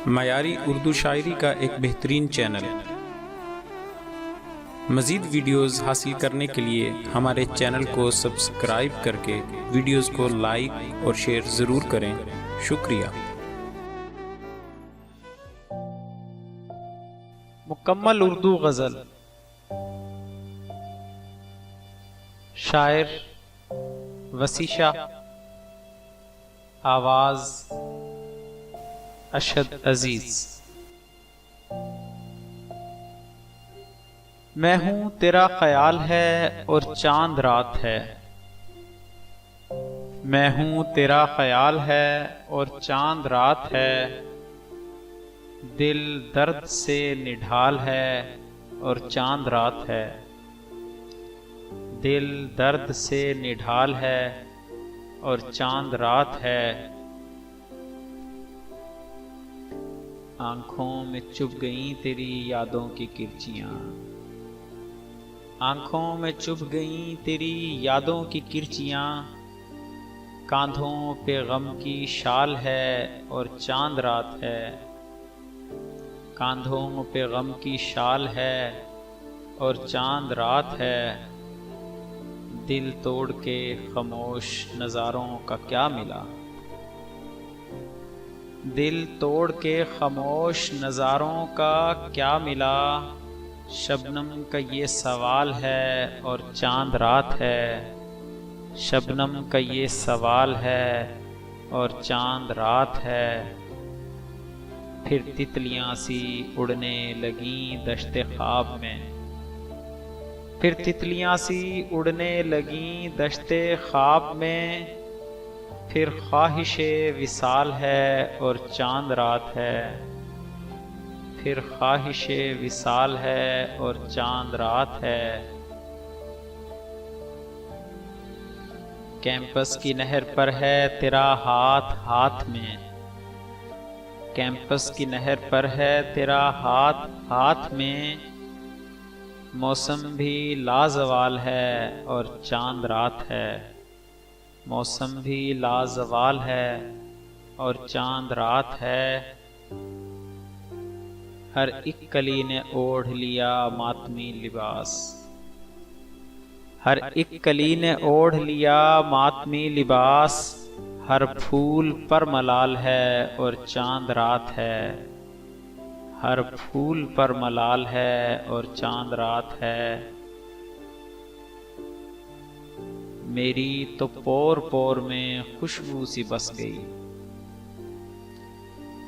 मयारी उर्दू शायरी का एक बेहतरीन चैनल। मज़ीद वीडियोज़ हासिल करने के लिए हमारे चैनल को सब्सक्राइब करके वीडियोज़ को लाइक और शेयर ज़रूर करें। शुक्रिया। मुकम्मल उर्दू गज़ल। शायर वसी शाह, आवाज़ अशद अजीज। मैं हूँ तेरा ख्याल है और चांद रात है। मैं हूँ तेरा ख्याल है और चांद रात है। दिल दर्द से निढाल है और चांद रात है। दिल दर्द से निढाल है और चांद रात है। आंखों में चुभ गई तेरी यादों की किरचियां। आंखों में चुभ गई तेरी यादों की किरचियां। कांधों पे गम की शाल है और चांद रात है। कांधों पे गम की शाल है और चांद रात है। दिल तोड़ के खामोश नज़ारों का क्या मिला। दिल तोड़ के खामोश नज़ारों का क्या मिला। शबनम का ये सवाल है और चांद रात है। शबनम का ये सवाल है और चांद रात है। फिर तितलियां सी उड़ने लगी दश्ते ख्वाब में। फिर तितलियां सी उड़ने लगी दश्ते ख्वाब में। फिर ख्वाहिशे विसाल है और चांद रात है। फिर ख्वाहिशे विसाल है और चांद रात है। कैंपस की नहर पर है तेरा हाथ हाथ में। कैंपस की नहर पर है तेरा हाथ हाथ में। मौसम भी लाजवाल है और चांद रात है। मौसम भी लाजवाल है और चांद रात है। हर एक कली ने ओढ़ लिया मातमी लिबास। हर एक कली ने ओढ़ लिया मातमी लिबास। हर फूल पर मलाल है और चांद रात है। हर फूल पर मलाल है और चांद रात है। मेरी तो पोर पोर में खुशबू सी बस गई।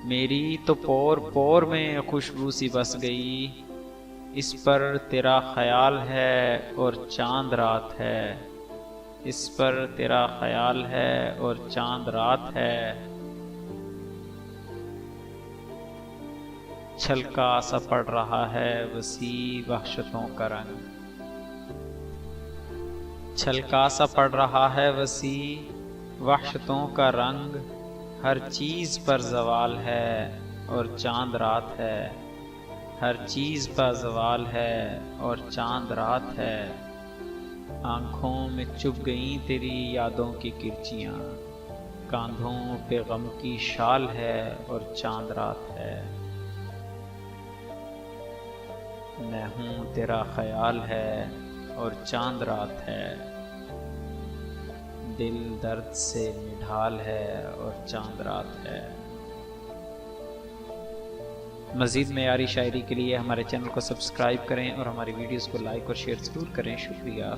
मेरी तो पोर पोर में खुशबू सी बस गई। इस पर तेरा ख्याल है और चांद रात है। इस पर तेरा ख्याल है और चांद रात है। छलका सा पड़ रहा है वसी वहशतों का रंग। छलका सा पड़ रहा है वसी वहशतों का रंग। हर चीज़ पर ज़वाल है और चांद रात है। हर चीज़ पर ज़वाल है और चांद रात है। आँखों में चुभ गई तेरी यादों की किरचियाँ। कांधों पे गम की शाल है और चांद रात है। मैं हूँ तेरा ख्याल है और चांद रात है। दिल दर्द से निढाल है और चांद रात है। मज़ीद मयारी शायरी के लिए हमारे चैनल को सब्सक्राइब करें और हमारी वीडियोस को लाइक और शेयर ज़रूर करें। शुक्रिया।